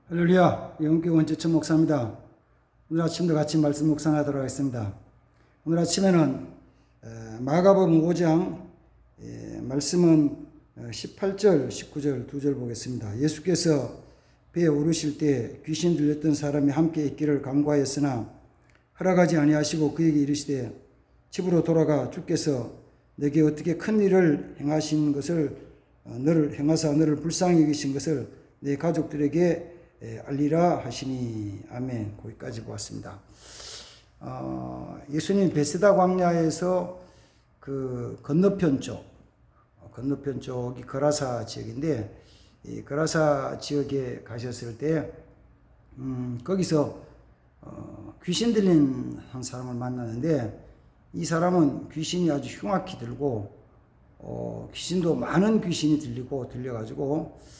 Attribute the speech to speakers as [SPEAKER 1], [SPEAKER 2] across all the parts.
[SPEAKER 1] 할렐루야, 영계 원주천 목사입니다. 오늘 아침도 같이 말씀 묵상하도록 하겠습니다. 오늘 아침에는 마가복음 5장 말씀은 18절, 19절 두 절 보겠습니다. 예수께서 배에 오르실 때 귀신 들렸던 사람이 함께 있기를 간구하였으나 허락하지 아니하시고 그에게 이르시되 집으로 돌아가 주께서 내게 어떻게 큰 일을 행하신 것을 너를 행하사 너를 불쌍히 여기신 것을 내 가족들에게 알리라 하시니. 아멘. 거기까지 보았습니다. 예수님 베세다 광야에서 그 건너편 쪽이 거라사 지역인데, 이 거라사 지역에 가셨을 때 거기서 귀신 들린 한 사람을 만나는데, 이 사람은 귀신이 아주 흉악히 들고 귀신도 많은 귀신이 들려가지고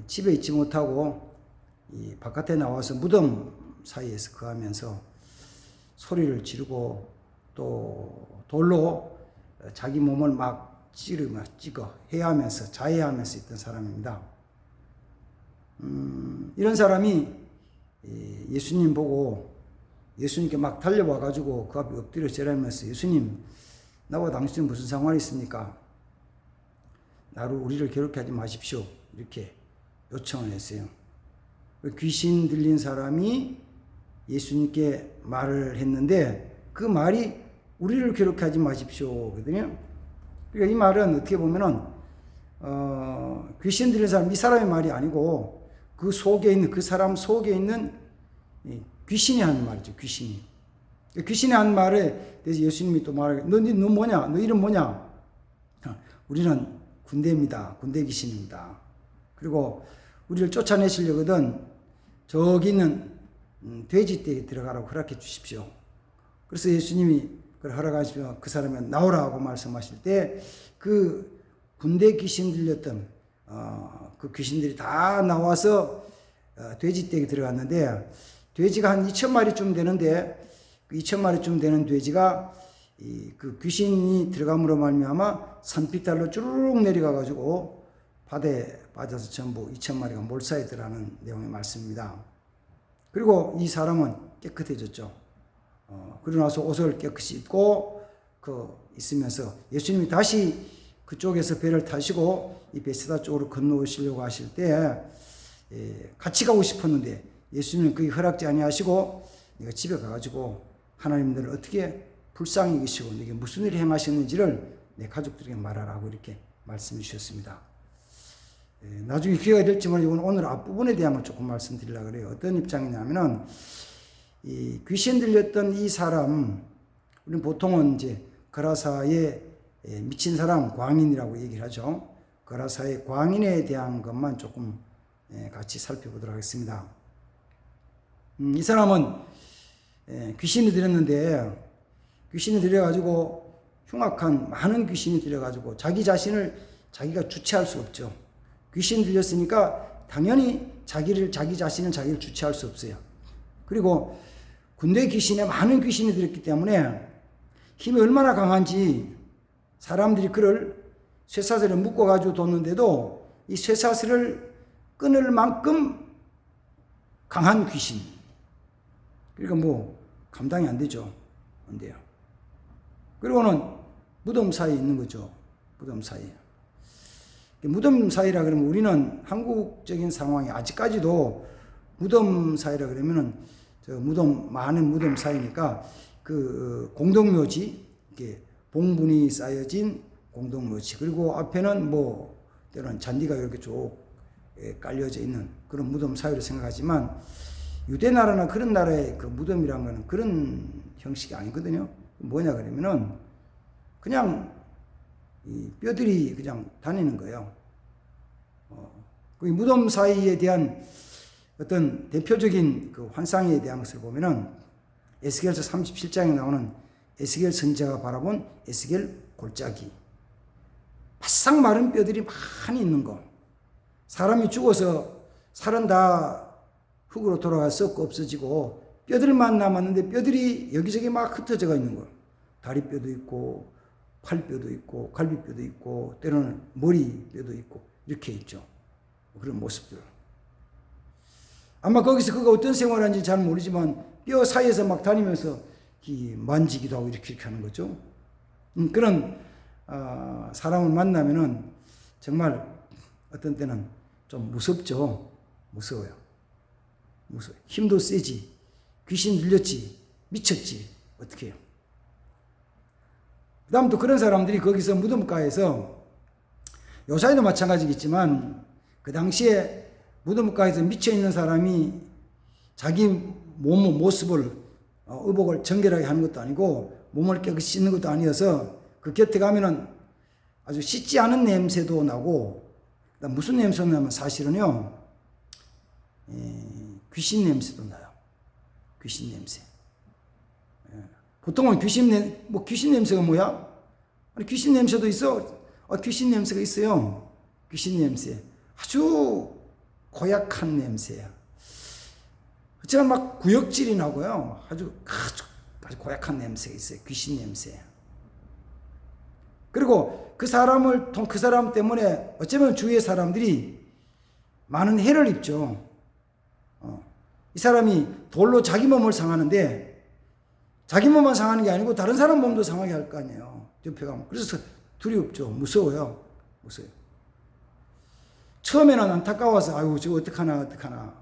[SPEAKER 1] 집에 있지 못하고 이 바깥에 나와서 무덤 사이에서 거하면서 소리를 지르고 또 돌로 자기 몸을 막 찍어 해하면서 자해하면서 있던 사람입니다. 이런 사람이 예수님 보고 예수님께 막 달려와 가지고 그 앞에 엎드려 절하면서, 예수님, 나와 당신은 무슨 상관이 있습니까? 우리를 괴롭게 하지 마십시오. 이렇게 요청을 했어요. 귀신 들린 사람이 예수님께 말을 했는데, 그 말이 우리를 괴롭게 하지 마십시오 거든요. 그러니까 이 말은 어떻게 보면은 귀신 들린 사람, 이 사람의 말이 아니고 그 사람 속에 있는 귀신이 한 말이죠. 귀신이 한 말에 대해서 예수님이 또 말하게, 너 뭐냐? 너 이름 뭐냐? 우리는 군대입니다. 군대 귀신입니다. 그리고 우리를 쫓아내시려거든 저기 있는 돼지떼에 들어가라고 허락해 주십시오. 그래서 예수님이 그걸 허락하시면 그 사람이 나오라고 말씀하실 때, 그 군대 귀신 들렸던 그 귀신들이 다 나와서 돼지떼에 들어갔는데, 돼지가 한 2,000마리쯤 되는데, 그 2,000마리쯤 되는 돼지가 그 귀신이 들어감으로 말미암아 산비탈로 쭈르륵 내려가 가지고 바다에 빠져서 전부 2,000마리가 몰사했더라는 내용의 말씀입니다. 그리고 이 사람은 깨끗해졌죠. 그러고 나서 옷을 깨끗이 입고 있으면서 예수님이 다시 그쪽에서 배를 타시고 이 베세다 쪽으로 건너오시려고 하실 때 같이 가고 싶었는데, 예수님은 그게 허락지 아니하시고 네가 집에 가가지고 하나님 너를 어떻게 불쌍히 여기시고 네게 무슨 일을 행하셨는지를 내 가족들에게 말하라고 이렇게 말씀해 주셨습니다. 나중에 기회가 될지만 오늘 앞부분에 대한 조금 말씀드리려고 그래요. 어떤 입장이냐면은, 이 귀신 들렸던 이 사람, 우리는 보통은 이제 거라사의 미친 사람, 광인이라고 얘기를 하죠. 거라사의 광인에 대한 것만 조금 같이 살펴보도록 하겠습니다. 이 사람은 귀신이 들렸는데, 귀신이 들려가지고 흉악한 많은 귀신이 들려가지고 자기 자신을 자기가 주체할 수 없죠. 귀신 들렸으니까 당연히 자기 자신은 자기를 주체할 수 없어요. 그리고 군대 귀신에 많은 귀신이 들었기 때문에 힘이 얼마나 강한지 사람들이 그를 쇠사슬에 묶어가지고 뒀는데도 이 쇠사슬을 끊을 만큼 강한 귀신. 그러니까 감당이 안 되죠. 안 돼요. 그리고는 무덤 사이에 있는 거죠. 무덤 사이에. 무덤 사이라 그러면 우리는 한국적인 상황이 아직까지도 무덤 사이라 그러면은 많은 무덤 사이니까 그 공동묘지, 이렇게 봉분이 쌓여진 공동묘지, 그리고 앞에는 때로는 잔디가 이렇게 쭉 깔려져 있는 그런 무덤 사이로 생각하지만, 유대 나라나 그런 나라의 그 무덤이란 거는 그런 형식이 아니거든요. 뭐냐 그러면은 그냥 이 뼈들이 그냥 다니는 거예요. 그 무덤 사이에 대한 어떤 대표적인 그 환상에 대한 것을 보면은 에스겔서 37장에 나오는 에스겔 선지자가 바라본 에스겔 골짜기, 바싹 마른 뼈들이 많이 있는 거. 사람이 죽어서 살은 다 흙으로 돌아가서 썩고 없어지고 뼈들만 남았는데 뼈들이 여기저기 막 흩어져 있는 거. 다리뼈도 있고 팔뼈도 있고 갈비뼈도 있고 때로는 머리뼈도 있고 이렇게 있죠. 그런 모습들. 아마 거기서 그가 어떤 생활을 하는지 잘 모르지만 뼈 사이에서 막 다니면서 만지기도 하고 이렇게 하는 거죠. 그런 사람을 만나면은 정말 어떤 때는 좀 무섭죠. 무서워요. 무서워. 힘도 세지. 귀신 들렸지. 미쳤지. 어떻게 해요? 그 다음 또 그런 사람들이 거기서 무덤가에서 요사이도 마찬가지겠지만 그 당시에 무덤가에서 미쳐있는 사람이 자기 모습을 의복을 정결하게 하는 것도 아니고 몸을 깨끗이 씻는 것도 아니어서 그 곁에 가면은 아주 씻지 않은 냄새도 나고 무슨 냄새가 나면 사실은요 귀신 냄새도 나요. 귀신 냄새. 보통은 귀신 냄새가 뭐야? 아니, 귀신 냄새도 있어. 귀신 냄새가 있어요. 귀신 냄새. 아주 고약한 냄새야. 그렇지만 막 구역질이 나고요. 아주 고약한 냄새가 있어요. 귀신 냄새. 그리고 그 사람 때문에 어쩌면 주위의 사람들이 많은 해를 입죠. 이 사람이 돌로 자기 몸을 상하는데 자기 몸만 상하는 게 아니고 다른 사람 몸도 상하게 할 거 아니에요. 옆에 가면. 그래서 두렵죠. 무서워요. 무서워요. 처음에는 안타까워서 아이고 저거 어떡하나.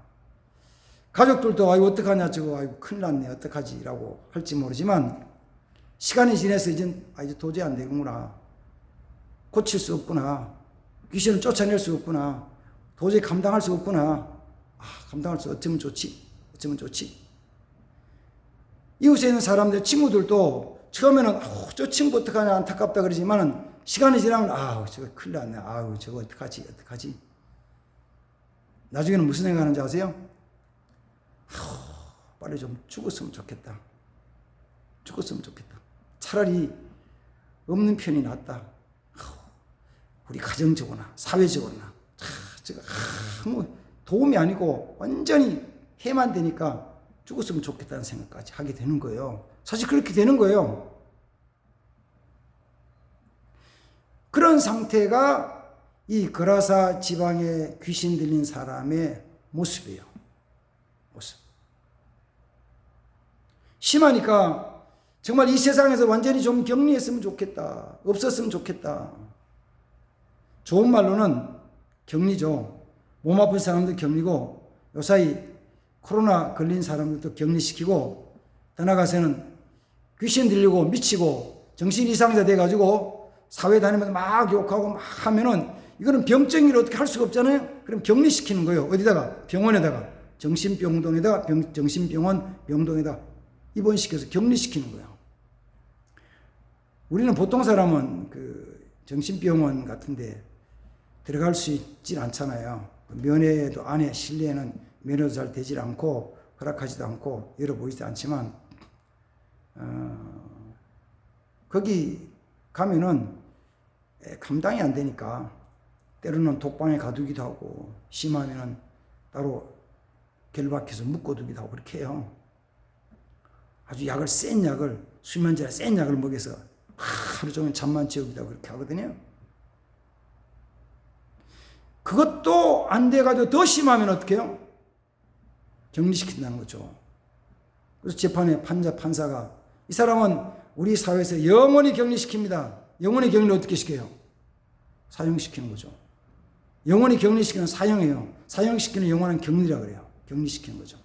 [SPEAKER 1] 가족들도 아이고 어떡하냐 저거 아이고 큰일 났네 어떡하지라고 할지 모르지만 시간이 지나서 이제 도저히 안 되겠구나. 고칠 수 없구나. 귀신을 쫓아낼 수 없구나. 도저히 감당할 수 없구나. 감당할 수 어쩌면 좋지. 이웃에 있는 사람들, 친구들도 처음에는 저 친구 어떡하냐 안타깝다 그러지만은 시간이 지나면 저거 큰일 났네. 저거 어떡하지. 나중에는 무슨 생각하는지 아세요? 빨리 좀 죽었으면 좋겠다. 차라리 없는 편이 낫다. 우리 가정적으로나 사회적으로나 제가 뭐 도움이 아니고 완전히 해만 되니까 죽었으면 좋겠다는 생각까지 하게 되는 거예요. 사실 그렇게 되는 거예요. 그런 상태가 이 거라사 지방에 귀신 들린 사람의 모습이에요. 모습. 심하니까 정말 이 세상에서 완전히 좀 격리했으면 좋겠다. 없었으면 좋겠다. 좋은 말로는 격리죠. 몸 아픈 사람도 격리고 요사이 코로나 걸린 사람들도 격리시키고 더 나아가서는 귀신 들리고 미치고 정신 이상자 돼가지고 사회 다니면서 막 욕하고 막 하면은 이거는 병적인 일 어떻게 할 수가 없잖아요. 그럼 격리시키는 거예요. 어디다가? 병원에다가. 정신병동에다가 정신병원 병동에다 입원시켜서 격리시키는 거예요. 우리는 보통 사람은 그 정신병원 같은데 들어갈 수 있질 않잖아요. 면회도 안에 실내에는 면회도 잘 되질 않고 허락하지도 않고 열어보이지도 않지만 거기 가면은 감당이 안 되니까 때로는 독방에 가두기도 하고 심하면은 따로 결박해서 묶어두기도 하고 그렇게 해요. 아주 센 약을 수면제나 센 약을 먹여서 하루 종일 잠만 재우기도 하고 그렇게 하거든요. 그것도 안 돼가지고 더 심하면 어떻게 해요? 격리시킨다는 거죠. 그래서 재판에 판사가 이 사람은 우리 사회에서 영원히 격리시킵니다. 영원히 격리를 어떻게 시켜요? 사형시키는 거죠. 영원히 격리시키는 사형이에요. 사형시키는 영원한 격리라고 그래요. 격리시키는 거죠.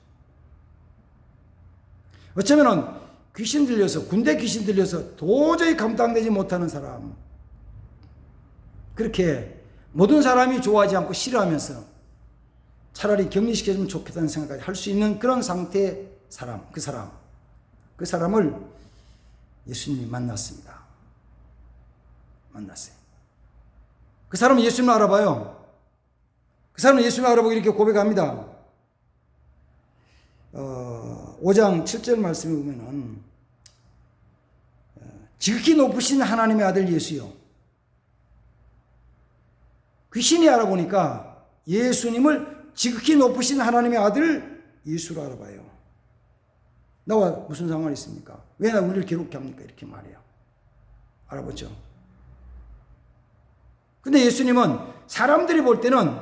[SPEAKER 1] 어쩌면은 귀신 들려서 군대 귀신 들려서 도저히 감당되지 못하는 사람 그렇게 모든 사람이 좋아하지 않고 싫어하면서 차라리 격리시켜주면 좋겠다는 생각까지 할 수 있는 그런 상태의 사람, 그 사람을 예수님이 만났습니다. 만났어요. 그 사람은 예수님을 알아봐요. 그 사람은 예수님을 알아보고 이렇게 고백합니다. 5장 7절 말씀에 보면은 지극히 높으신 하나님의 아들 예수요. 귀신이 알아보니까 예수님을 지극히 높으신 하나님의 아들 예수로 알아봐요. 나와 무슨 상관이 있습니까? 왜 우리를 괴롭게 합니까? 이렇게 말해요. 알아보죠. 근데 예수님은 사람들이 볼 때는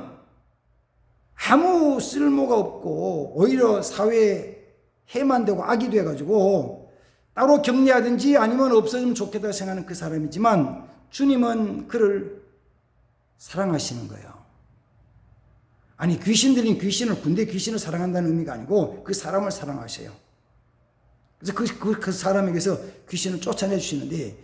[SPEAKER 1] 아무 쓸모가 없고 오히려 사회에 해만 되고 악이 돼가지고 따로 격리하든지 아니면 없어지면 좋겠다 생각하는 그 사람이지만 주님은 그를 사랑하시는 거예요. 아니 귀신들인 귀신을 군대 귀신을 사랑한다는 의미가 아니고 그 사람을 사랑하셔요. 그래서 그 사람에게서 귀신을 쫓아내 주시는데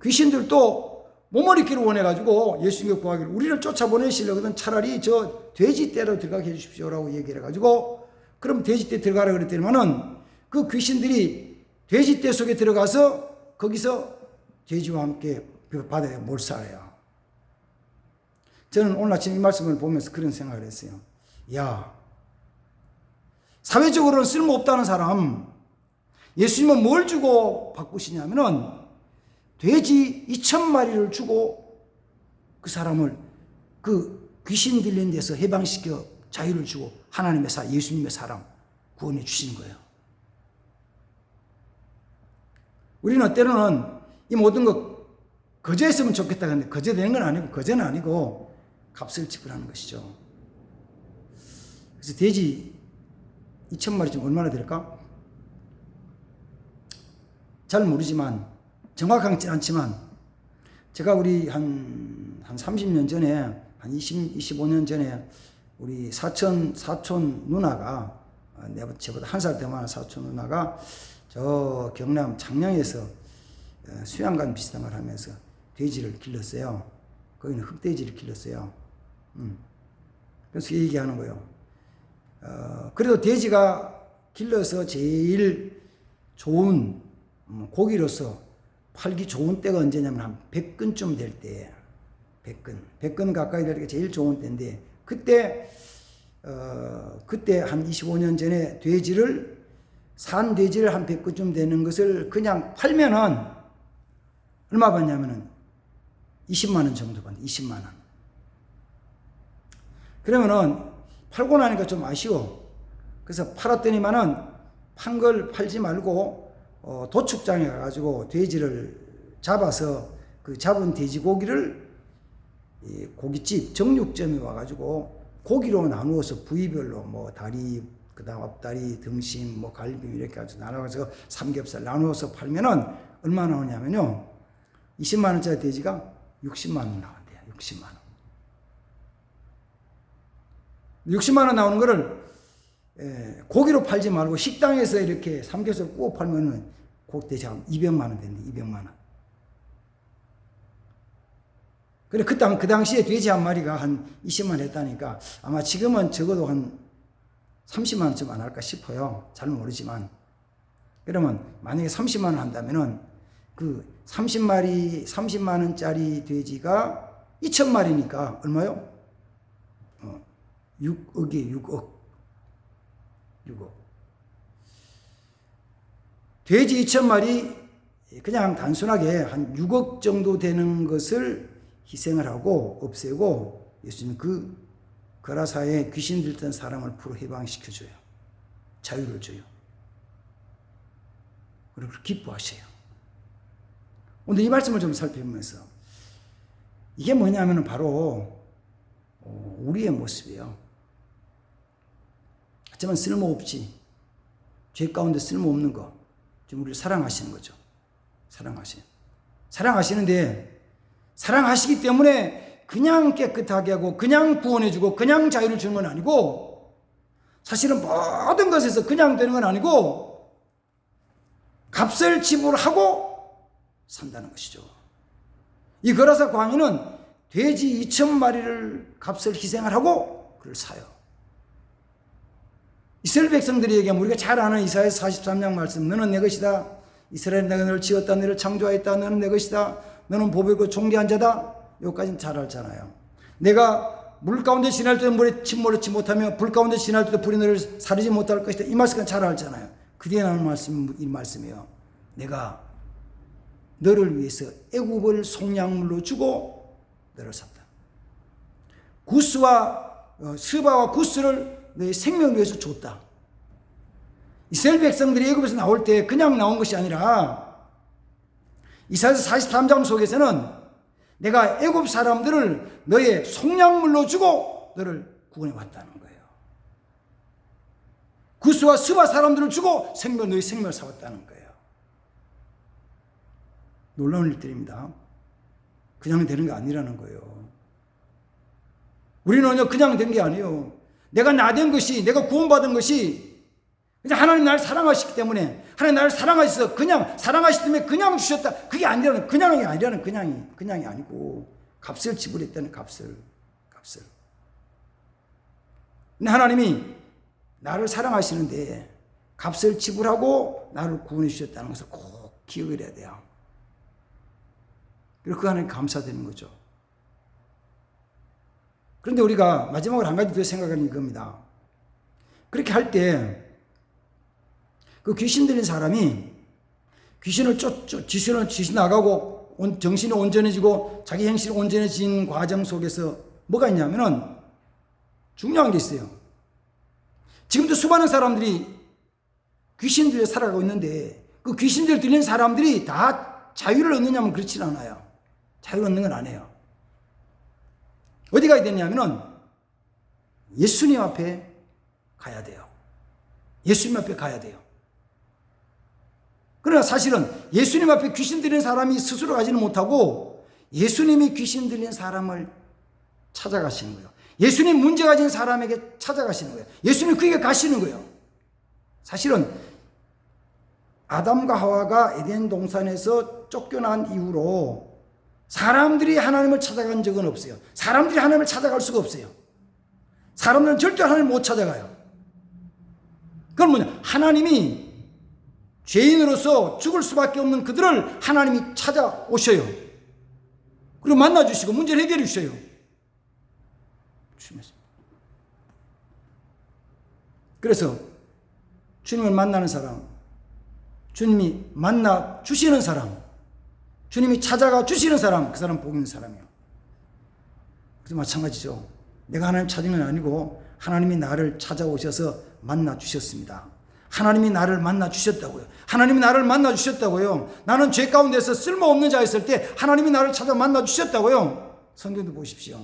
[SPEAKER 1] 귀신들도 몸어리기를 원해가지고 예수님께 구하기를 우리를 쫓아보내시려거든 차라리 저 돼지떼로 들어가게 해주십시오라고 얘기를 해가지고 그럼 돼지떼 들어가라 그랬더니만은 그 귀신들이 돼지떼 속에 들어가서 거기서 돼지와 함께 그 바다에 몰살해요. 저는 오늘 아침 이 말씀을 보면서 그런 생각을 했어요. 야, 사회적으로는 쓸모없다는 사람 예수님은 뭘 주고 바꾸시냐면은 돼지 2,000마리를 주고 그 사람을 그 귀신 들린 데서 해방시켜 자유를 주고 하나님의 예수님의 사람 구원해 주시는 거예요. 우리는 때로는 이 모든 거 거저했으면 좋겠다 하는데 거저되는 건 아니고 거저는 아니고 값을 지불하는 것이죠. 그래서 돼지 2,000마리 좀 얼마나 될까? 잘 모르지만 정확하지 않지만 제가 우리 한 30년 전에 한 25년 전에 우리 사촌 누나가 저보다 한 살 더 많은 사촌 누나가 저 경남 창녕에서 수양관 비슷한 걸 하면서 돼지를 길렀어요. 거기는 흑돼지를 길렀어요. 그래서 얘기하는 거예요. 그래도 돼지가 길러서 제일 좋은 고기로서 팔기 좋은 때가 언제냐면 한 100근쯤 될 때, 100근 가까이 될 때 제일 좋은 때인데 그때 한 25년 전에 산 돼지를 한 100근쯤 되는 것을 그냥 팔면은 얼마 받냐면은 20만 원 정도 받는다. 20만 원. 그러면은 팔고 나니까 좀 아쉬워. 그래서 팔았더니만은 판 걸 팔지 말고 도축장에 가가지고 돼지를 잡아서 그 잡은 돼지고기를 고깃집 정육점에 와가지고 고기로 나누어서 부위별로 뭐 다리, 그다음 앞다리, 등심, 뭐 갈비 이렇게 해서 나눠서 삼겹살 나누어서 팔면은 얼마 나오냐면요. 20만 원짜리 돼지가 60만 원 나온대요. 60만 원. 60만 원 나오는 거를 고기로 팔지 말고 식당에서 이렇게 삼겹살 구워 팔면은 고돼지 한 200만 원 된대. 200만 원. 그래 그 당시에 돼지 한 마리가 한 20만 원 했다니까 아마 지금은 적어도 한 30만 원쯤 안 할까 싶어요. 잘 모르지만. 그러면 만약에 30만 원 한다면은 그 30만 원짜리 돼지가 2,000마리니까 얼마요? 6억이에요. 6억. 돼지 2,000마리 그냥 단순하게 한 6억 정도 되는 것을 희생을 하고 없애고 예수님은 그 거라사에 귀신 들던 사람을 풀어 해방시켜줘요. 자유를 줘요. 그리고 기뻐하셔요. 오늘 이 말씀을 좀 살펴보면서 이게 뭐냐면 바로 우리의 모습이에요. 하지만 쓸모없지. 죄 가운데 쓸모없는 거. 지금 우리를 사랑하시는 거죠. 사랑하시는데 사랑하시기 때문에 그냥 깨끗하게 하고 그냥 구원해주고 그냥 자유를 주는 건 아니고 사실은 모든 것에서 그냥 되는 건 아니고 값을 지불하고 산다는 것이죠. 이 거라사 광인은 돼지 2,000마리를 값을 희생을 하고 그를 사요. 이스라엘 백성들에게 우리가 잘 아는 이사야서 43장 말씀, 너는 내 것이다. 이스라엘 내가 너를 지었다. 너를 창조하였다. 너는 내 것이다. 너는 보배고 존귀한 자다. 여기까지는 잘 알잖아요. 내가 물 가운데 지날 때도 물에 침몰치 못하며 불 가운데 지날 때도 불이 너를 사르지 못할 것이다. 이 말씀은 잘 알잖아요. 그 뒤에 나오는 말씀은 이 말씀이에요. 내가 너를 위해서 애굽을 속량물로 주고 너를 샀다. 스바와 구스를 너의 생명을 위해서 줬다. 이스라엘 백성들이 애굽에서 나올 때 그냥 나온 것이 아니라 이사야서 43장 속에서는 내가 애굽 사람들을 너의 속량물로 주고 너를 구원해 왔다는 거예요. 구스와 스바 사람들을 주고 너희 생명을 살았다는 거예요. 놀라운 일들입니다. 그냥 되는 게 아니라는 거예요. 우리는요, 그냥 된 게 아니에요. 내가 나된 것이, 내가 구원받은 것이, 그냥 하나님 나를 사랑하시기 때문에, 하나님 나를 사랑하셔서 그냥, 사랑하시기 때문에 그냥 주셨다. 그게 아니라는, 그냥이 아니라는 그냥이 아니고, 값을 지불했다는 값을. 근데 하나님이 나를 사랑하시는데, 값을 지불하고 나를 구원해 주셨다는 것을 꼭 기억을 해야 돼요. 그리고 그 하나님 감사드리는 거죠. 그런데 우리가 마지막으로 한 가지 더 생각하는 이겁니다. 그렇게 할 때 그 귀신 들린 사람이 귀신을 지시 나가고 정신이 온전해지고 자기 행실이 온전해진 과정 속에서 뭐가 있냐면은 중요한 게 있어요. 지금도 수많은 사람들이 귀신 들려 살아가고 있는데 그 귀신 들린 사람들이 다 자유를 얻느냐면 그렇진 않아요. 자유를 얻는 건 아니에요. 어디 가야 되냐면은 예수님 앞에 가야 돼요. 예수님 앞에 가야 돼요. 그러나 사실은 예수님 앞에 귀신 들린 사람이 스스로 가지는 못하고 예수님이 귀신 들린 사람을 찾아가시는 거예요. 예수님 문제 가진 사람에게 찾아가시는 거예요. 예수님 그에게 가시는 거예요. 사실은 아담과 하와가 에덴 동산에서 쫓겨난 이후로 사람들이 하나님을 찾아간 적은 없어요. 사람들이 하나님을 찾아갈 수가 없어요. 사람들은 절대 하나님을 못 찾아가요. 그건 뭐냐? 하나님이 죄인으로서 죽을 수밖에 없는 그들을 하나님이 찾아오셔요. 그리고 만나주시고 문제를 해결해 주셔요. 그래서 주님을 만나는 사람, 주님이 만나 주시는 사람, 주님이 찾아가 주시는 사람, 그 사람 복 있는 사람이에요. 그래서 마찬가지죠. 내가 하나님 찾은 건 아니고 하나님이 나를 찾아오셔서 만나 주셨습니다. 하나님이 나를 만나 주셨다고요. 하나님이 나를 만나 주셨다고요. 나는 죄 가운데서 쓸모없는 자였을 때 하나님이 나를 찾아 만나 주셨다고요. 성경도 보십시오.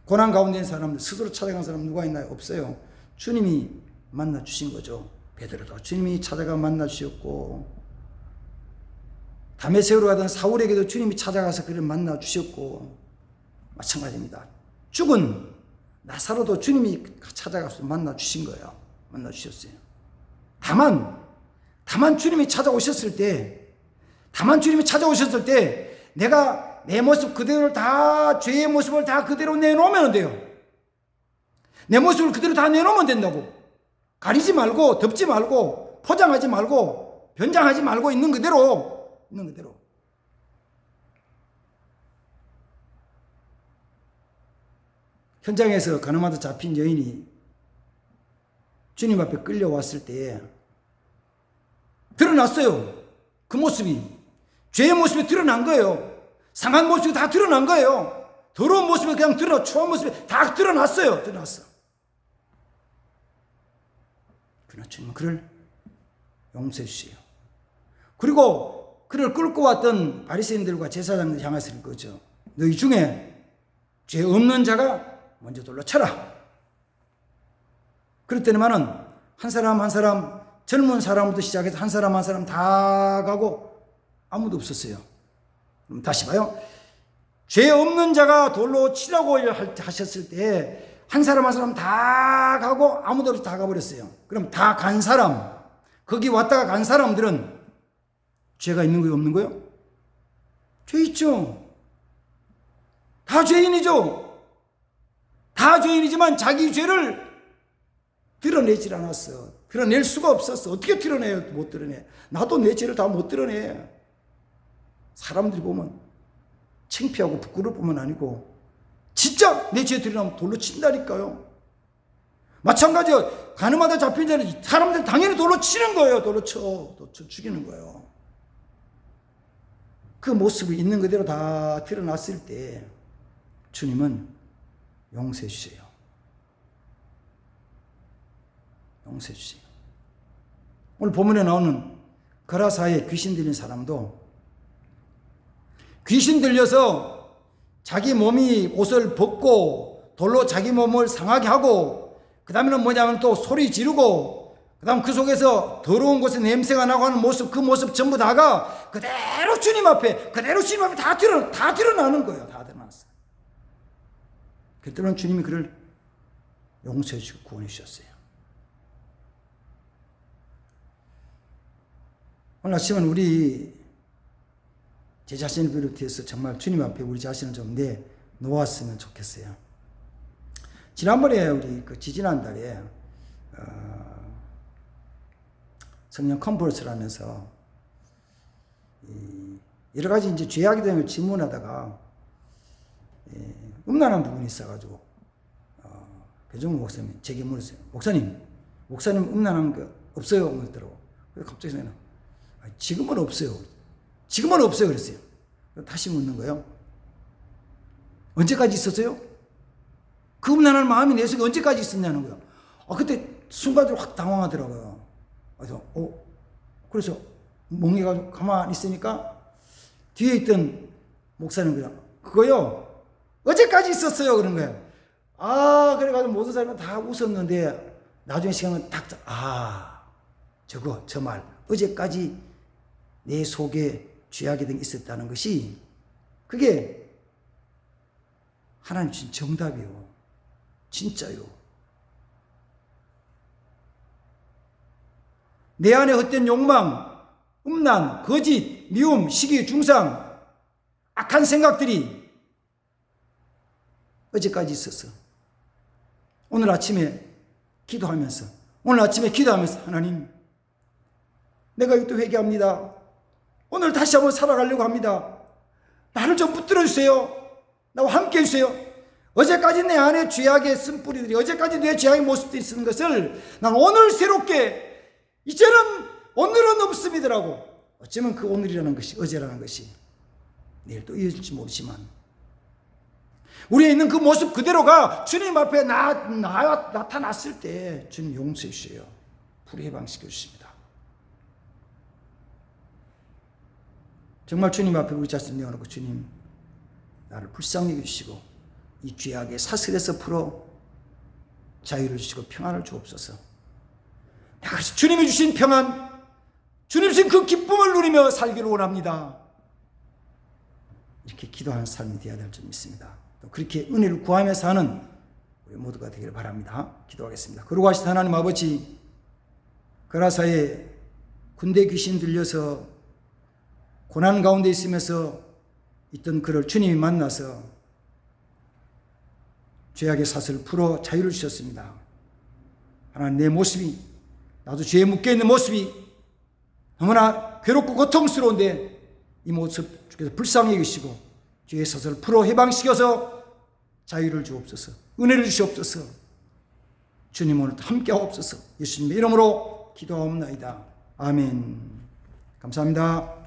[SPEAKER 1] 고난 가운데 있는 사람들, 스스로 찾아간 사람 누가 있나요? 없어요. 주님이 만나 주신 거죠. 베드로도 주님이 찾아가 만나 주셨고, 다메섹으로 가던 사울에게도 주님이 찾아가서 그를 만나 주셨고, 마찬가지입니다. 죽은 나사로도 주님이 찾아가서 만나 주신 거예요. 만나 주셨어요. 다만 주님이 찾아오셨을 때, 내가 내 모습 그대로 다, 죄의 모습을 다 그대로 내놓으면 돼요. 내 모습을 그대로 다 내놓으면 된다고. 가리지 말고, 덮지 말고, 포장하지 말고, 변장하지 말고, 있는 그대로. 현장에서 가늠하다 잡힌 여인이 주님 앞에 끌려왔을 때 드러났어요. 그 모습이. 죄의 모습이 드러난 거예요. 상한 모습이 다 드러난 거예요. 더러운 모습이 그냥 추한 모습이 다 드러났어요. 그러나 주님은 그를 용서해 주세요. 그리고 그를 끌고 왔던 바리새인들과 제사장들 향해서 그러죠. 너희 중에 죄 없는 자가 먼저 돌로 쳐라. 그랬더니만은 한 사람 젊은 사람부터 시작해서 한 사람 다 가고 아무도 없었어요. 그럼 다시 봐요. 죄 없는 자가 돌로 치라고 하셨을 때 한 사람 다 가고 아무도 없이 다 가버렸어요. 그럼 다 간 사람, 거기 왔다가 간 사람들은 죄가 있는 거예요, 없는 거예요? 죄 있죠. 다 죄인이죠. 다 죄인이지만 자기 죄를 드러내질 않았어. 드러낼 수가 없었어. 어떻게 드러내요? 못 드러내. 나도 내 죄를 다 못 드러내. 사람들이 보면 창피하고 부끄러울 뿐만 아니고 진짜 내 죄 드러나면 돌로 친다니까요. 마찬가지로 가늠하다 잡힌 자는 사람들 당연히 돌로 치는 거예요. 돌로 쳐 죽이는 거예요. 그 모습이 있는 그대로 다 드러났을 때 주님은 용서해 주세요. 용서해 주세요. 오늘 본문에 나오는 거라사의 귀신 들린 사람도 귀신 들려서 자기 몸이 옷을 벗고 돌로 자기 몸을 상하게 하고 그 다음에는 뭐냐면 또 소리 지르고 그 그다음 그 속에서 더러운 곳에 냄새가 나고 하는 모습, 그 모습 전부 다가 그대로 주님 앞에 다 드러나는 거예요. 다 드러났어요. 그때는 주님이 그를 용서해 주시고 구원해 주셨어요. 오늘 아침은 우리 제 자신을 비롯해서 정말 주님 앞에 우리 자신을 좀 내놓았으면 좋겠어요. 지난번에 우리 지지난 달에 성령 컨퍼런스를 하면서 여러 가지 이제 죄악에 대한 질문하다가 음란한 부분이 있어가지고 배종훈 목사님 제게 물었어요. 목사님 음란한 거 없어요? 그러더라고. 그래서 갑자기 저는 지금은 없어요. 그랬어요. 다시 묻는 거예요. 언제까지 있었어요? 그 음란한 마음이 내 속에 언제까지 있었냐는 거예요. 그때 순간적으로 확 당황하더라고요. 그래서 멍해가지고 가만히 있으니까 뒤에 있던 목사님 그거요 어제까지 있었어요 그런 거예요. 그래가지고 모든 사람은 다 웃었는데 나중에 시간은 저 말 어제까지 내 속에 죄악이 등 있었다는 것이 그게 하나님 주신 정답이요. 진짜요. 내 안에 헛된 욕망, 음란, 거짓, 미움, 시기, 중상, 악한 생각들이 어제까지 있었어. 오늘 아침에 기도하면서 하나님 내가 이것도 회개합니다. 오늘 다시 한번 살아가려고 합니다. 나를 좀 붙들어 주세요. 나와 함께 해주세요. 어제까지 내 안에 죄악의 쓴뿌리들이 어제까지 내 죄악의 모습들이 있는 것을 난 오늘 새롭게 이제는 오늘은 없습니다라고. 어쩌면 그 오늘이라는 것이 어제라는 것이 내일 또 이어질지 모르지만 우리에 있는 그 모습 그대로가 주님 앞에 나타났을 때 주님 용서해 주세요. 불해방시켜 주십니다. 정말 주님 앞에 우리 자신을 내어놓고 주님 나를 불쌍히 여기시고 이 죄악의 사슬에서 풀어 자유를 주시고 평안을 주옵소서. 내가 주님이 주신 평안, 주님 주신 그 기쁨을 누리며 살기를 원합니다. 이렇게 기도하는 삶이 되어야 될 줄 믿습니다. 또 그렇게 은혜를 구하며 사는 우리 모두가 되기를 바랍니다. 기도하겠습니다. 거룩하신 하나님 아버지, 그라사에 군대 귀신 들려서 고난 가운데 있으면서 있던 그를 주님이 만나서 죄악의 사슬을 풀어 자유를 주셨습니다. 하나님, 내 모습이, 나도 죄에 묶여있는 모습이 너무나 괴롭고 고통스러운데 이 모습 주께서 불쌍히 여기시고 죄의 사슬을 풀어 해방시켜서 자유를 주옵소서. 은혜를 주시옵소서. 주님 오늘도 함께 하옵소서. 예수님의 이름으로 기도하옵나이다. 아멘. 감사합니다.